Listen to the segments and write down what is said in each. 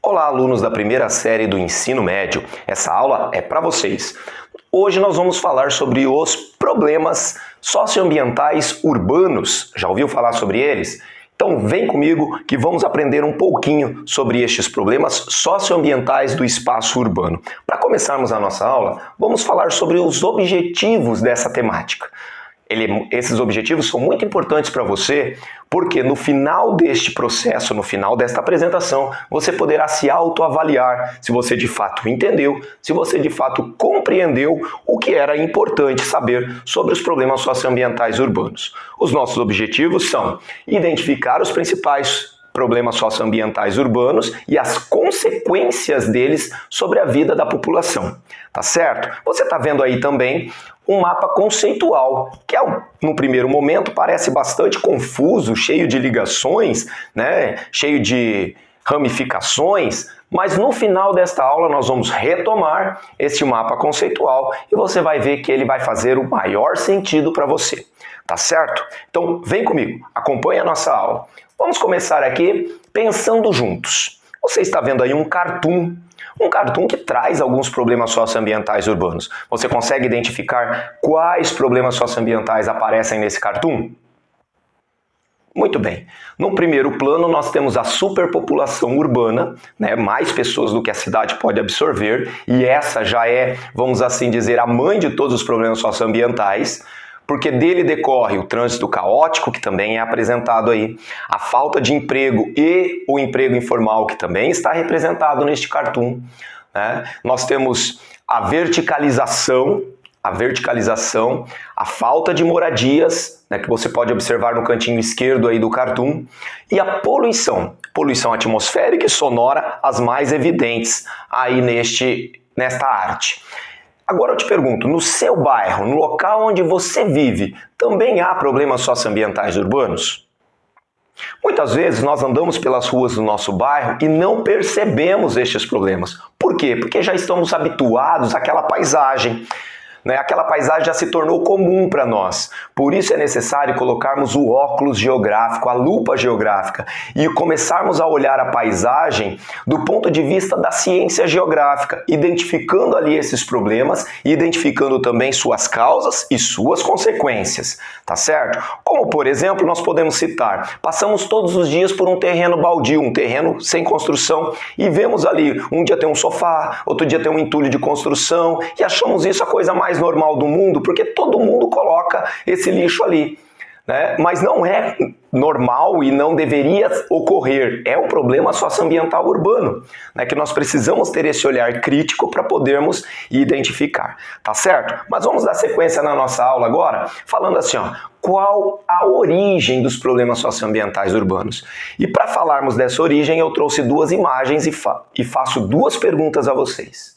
Olá, alunos da primeira série do ensino médio. Essa aula é para vocês. Hoje nós vamos falar sobre os problemas socioambientais urbanos. Já ouviu falar sobre eles? Então vem comigo que vamos aprender um pouquinho sobre estes problemas socioambientais do espaço urbano. Para começarmos a nossa aula, vamos falar sobre os objetivos dessa temática. Esses objetivos são muito importantes para você, porque no final deste processo, no final desta apresentação, você poderá se autoavaliar se você de fato entendeu, se você de fato compreendeu o que era importante saber sobre os problemas socioambientais urbanos. Os nossos objetivos são identificar os principais problemas socioambientais urbanos e as consequências deles sobre a vida da população. Tá certo? Você está vendo aí também um mapa conceitual, que no primeiro momento parece bastante confuso, cheio de ligações, né? Cheio de ramificações, mas no final desta aula nós vamos retomar este mapa conceitual e você vai ver que ele vai fazer o maior sentido para você. Tá certo? Então vem comigo, acompanhe a nossa aula. Vamos começar aqui pensando juntos. Você está vendo aí um cartoon que traz alguns problemas socioambientais urbanos. Você consegue identificar quais problemas socioambientais aparecem nesse cartoon? Muito bem. No primeiro plano nós temos a superpopulação urbana, né? Mais pessoas do que a cidade pode absorver, e essa já é, vamos assim dizer, a mãe de todos os problemas socioambientais. Porque dele decorre o trânsito caótico, que também é apresentado aí, a falta de emprego e o emprego informal, que também está representado neste cartoon, né? Nós temos a verticalização, a falta de moradias, né, que você pode observar no cantinho esquerdo aí do cartoon, e a poluição atmosférica e sonora, as mais evidentes aí nesta arte. Agora eu te pergunto, no seu bairro, no local onde você vive, também há problemas socioambientais urbanos? Muitas vezes nós andamos pelas ruas do nosso bairro e não percebemos estes problemas. Por quê? Porque já estamos habituados àquela paisagem. Aquela paisagem já se tornou comum para nós. Por isso é necessário colocarmos o óculos geográfico, a lupa geográfica, e começarmos a olhar a paisagem do ponto de vista da ciência geográfica, identificando ali esses problemas e identificando também suas causas e suas consequências, tá certo? Como, por exemplo, nós podemos citar, passamos todos os dias por um terreno baldio, um terreno sem construção, e vemos ali, um dia tem um sofá, outro dia tem um entulho de construção, e achamos isso a coisa mais normal do mundo, porque todo mundo coloca esse lixo ali, né? Mas não é normal e não deveria ocorrer. É um problema socioambiental urbano, né? Que nós precisamos ter esse olhar crítico para podermos identificar, tá certo? Mas vamos dar sequência na nossa aula agora, falando assim, ó, qual a origem dos problemas socioambientais urbanos? E para falarmos dessa origem, eu trouxe duas imagens e faço duas perguntas a vocês.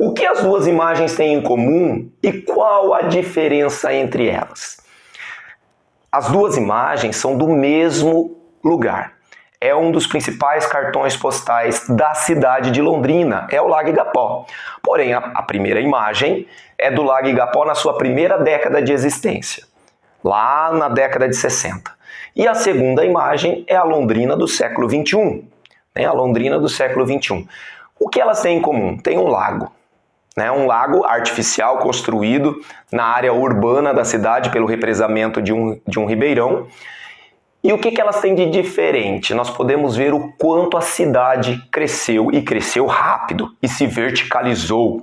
O que as duas imagens têm em comum e qual a diferença entre elas? As duas imagens são do mesmo lugar. É um dos principais cartões postais da cidade de Londrina, é o Lago Igapó. Porém, a primeira imagem é do Lago Igapó na sua primeira década de existência, lá na década de 60. E a segunda imagem é a Londrina do século XXI, né? A Londrina do século XXI. O que elas têm em comum? Tem um lago. Um lago artificial construído na área urbana da cidade pelo represamento de um ribeirão. E o que elas têm de diferente? Nós podemos ver o quanto a cidade cresceu, e cresceu rápido, e se verticalizou.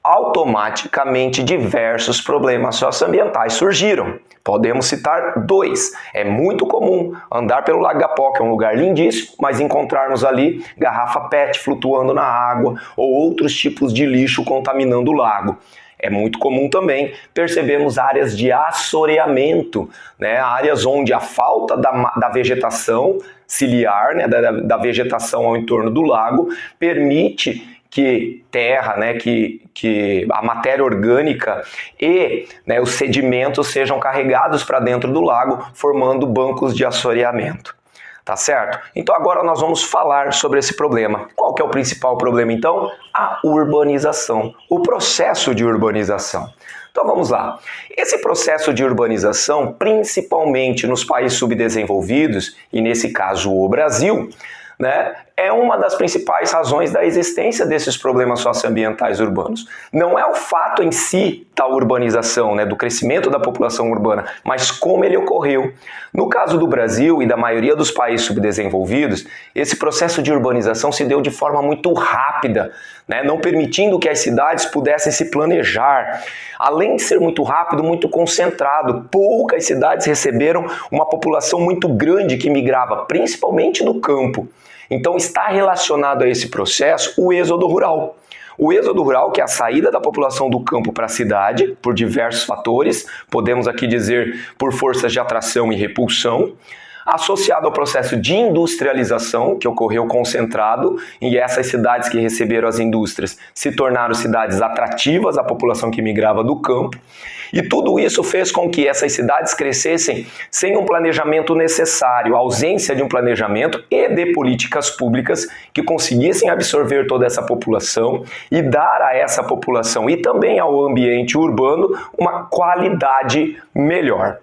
Automaticamente diversos problemas socioambientais surgiram. Podemos citar dois. É muito comum andar pelo Lago Igapó, que é um lugar lindíssimo, mas encontrarmos ali garrafa PET flutuando na água ou outros tipos de lixo contaminando o lago. É muito comum também percebemos áreas de assoreamento, né? Áreas onde a falta da vegetação ciliar, né? da vegetação ao entorno do lago, permite que terra, né, que a matéria orgânica e, né, os sedimentos sejam carregados para dentro do lago, formando bancos de assoreamento. Tá certo? Então agora nós vamos falar sobre esse problema. Qual que é o principal problema então? A urbanização, o processo de urbanização. Então vamos lá. Esse processo de urbanização, principalmente nos países subdesenvolvidos, e nesse caso o Brasil, né, é uma das principais razões da existência desses problemas socioambientais urbanos. Não é o fato em si da urbanização, né, do crescimento da população urbana, mas como ele ocorreu. No caso do Brasil e da maioria dos países subdesenvolvidos, esse processo de urbanização se deu de forma muito rápida, né, não permitindo que as cidades pudessem se planejar. Além de ser muito rápido, muito concentrado, poucas cidades receberam uma população muito grande que migrava, principalmente do campo. Então está relacionado a esse processo o êxodo rural. O êxodo rural, que é a saída da população do campo para a cidade, por diversos fatores, podemos aqui dizer por forças de atração e repulsão, associado ao processo de industrialização, que ocorreu concentrado, e essas cidades que receberam as indústrias se tornaram cidades atrativas à população que migrava do campo, e tudo isso fez com que essas cidades crescessem sem um planejamento necessário, a ausência de um planejamento e de políticas públicas que conseguissem absorver toda essa população e dar a essa população e também ao ambiente urbano uma qualidade melhor.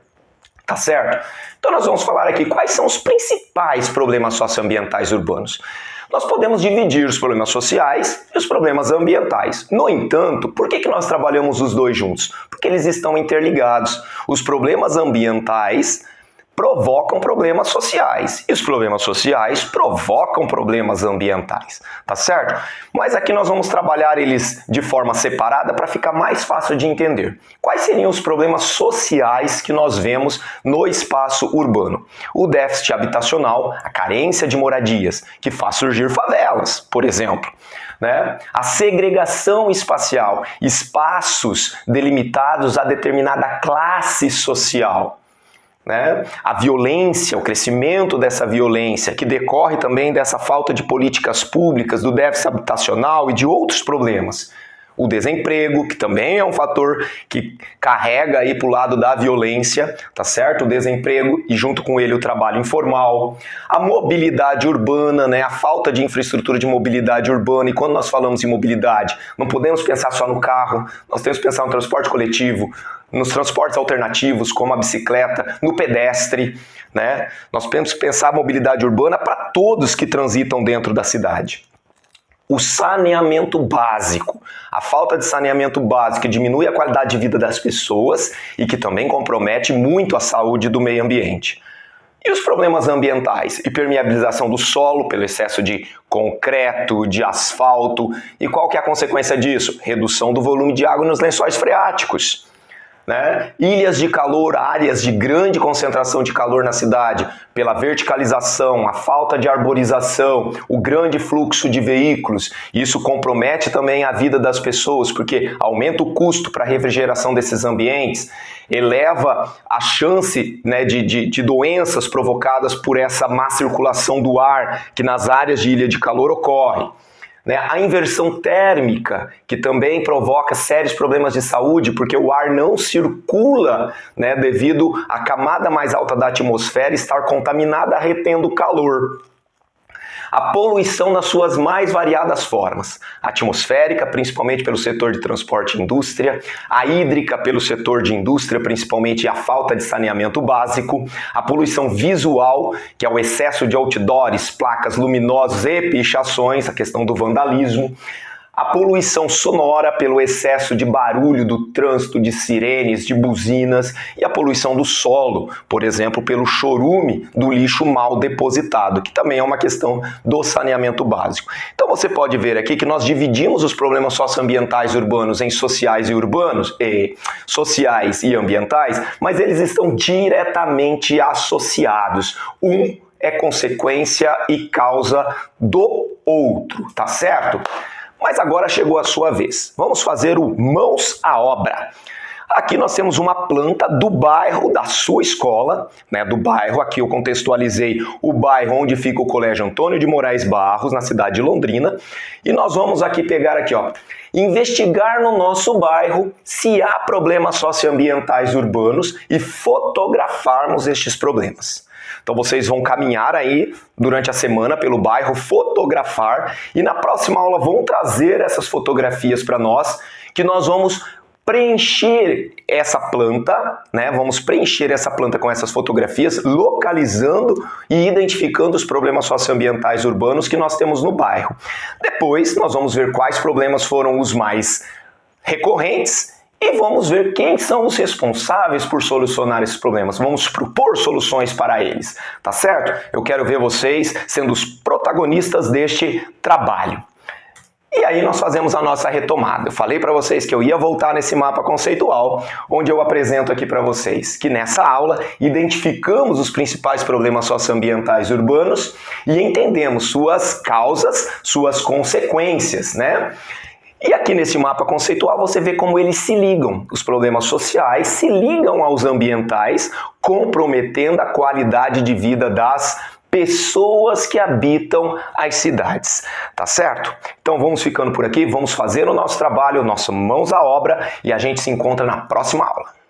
Tá certo? Então nós vamos falar aqui quais são os principais problemas socioambientais urbanos. Nós podemos dividir os problemas sociais e os problemas ambientais. No entanto, por que nós trabalhamos os dois juntos? Porque eles estão interligados. Os problemas ambientais provocam problemas sociais e os problemas sociais provocam problemas ambientais, tá certo? Mas aqui nós vamos trabalhar eles de forma separada para ficar mais fácil de entender. Quais seriam os problemas sociais que nós vemos no espaço urbano? O déficit habitacional, a carência de moradias, que faz surgir favelas, por exemplo. Né? A segregação espacial, espaços delimitados a determinada classe social. Né? A violência, o crescimento dessa violência, que decorre também dessa falta de políticas públicas, do déficit habitacional e de outros problemas. O desemprego, que também é um fator que carrega aí para o lado da violência, tá certo? O desemprego e junto com ele o trabalho informal. A mobilidade urbana, né? A falta de infraestrutura de mobilidade urbana. E quando nós falamos em mobilidade, não podemos pensar só no carro, nós temos que pensar no transporte coletivo, nos transportes alternativos, como a bicicleta, no pedestre, né? Nós temos que pensar a mobilidade urbana para todos que transitam dentro da cidade. O saneamento básico, a falta de saneamento básico que diminui a qualidade de vida das pessoas e que também compromete muito a saúde do meio ambiente. E os problemas ambientais? Impermeabilização do solo pelo excesso de concreto, de asfalto. E qual que é a consequência disso? Redução do volume de água nos lençóis freáticos. Né? Ilhas de calor, áreas de grande concentração de calor na cidade, pela verticalização, a falta de arborização, o grande fluxo de veículos. Isso compromete também a vida das pessoas, porque aumenta o custo para a refrigeração desses ambientes, eleva a chance, né, de doenças provocadas por essa má circulação do ar que nas áreas de ilha de calor ocorre. Né? A inversão térmica, que também provoca sérios problemas de saúde, porque o ar não circula, né, devido à camada mais alta da atmosfera estar contaminada, retendo calor. A poluição nas suas mais variadas formas. A atmosférica, principalmente pelo setor de transporte e indústria. A hídrica, pelo setor de indústria, principalmente a falta de saneamento básico. A poluição visual, que é o excesso de outdoors, placas luminosas e pichações, a questão do vandalismo. A poluição sonora pelo excesso de barulho do trânsito, de sirenes, de buzinas, e a poluição do solo, por exemplo, pelo chorume do lixo mal depositado, que também é uma questão do saneamento básico. Então você pode ver aqui que nós dividimos os problemas socioambientais urbanos em sociais e urbanos, sociais e ambientais, mas eles estão diretamente associados. Um é consequência e causa do outro, tá certo? Mas agora chegou a sua vez. Vamos fazer o mãos à obra. Aqui nós temos uma planta do bairro da sua escola, né, do bairro, aqui eu contextualizei o bairro onde fica o Colégio Antônio de Moraes Barros, na cidade de Londrina, e nós vamos aqui pegar aqui, ó, investigar no nosso bairro se há problemas socioambientais urbanos e fotografarmos estes problemas. Então vocês vão caminhar aí durante a semana pelo bairro, fotografar, e na próxima aula vão trazer essas fotografias para nós, que nós vamos preencher essa planta, né? Vamos preencher essa planta com essas fotografias, localizando e identificando os problemas socioambientais urbanos que nós temos no bairro. Depois, nós vamos ver quais problemas foram os mais recorrentes e vamos ver quem são os responsáveis por solucionar esses problemas. Vamos propor soluções para eles, tá certo? Eu quero ver vocês sendo os protagonistas deste trabalho. E aí nós fazemos a nossa retomada. Eu falei para vocês que eu ia voltar nesse mapa conceitual, onde eu apresento aqui para vocês que nessa aula identificamos os principais problemas socioambientais urbanos e entendemos suas causas, suas consequências, né? E aqui nesse mapa conceitual você vê como eles se ligam. Os problemas sociais se ligam aos ambientais, comprometendo a qualidade de vida das pessoas que habitam as cidades, tá certo? Então vamos ficando por aqui, vamos fazer o nosso trabalho, nossas mãos à obra e a gente se encontra na próxima aula.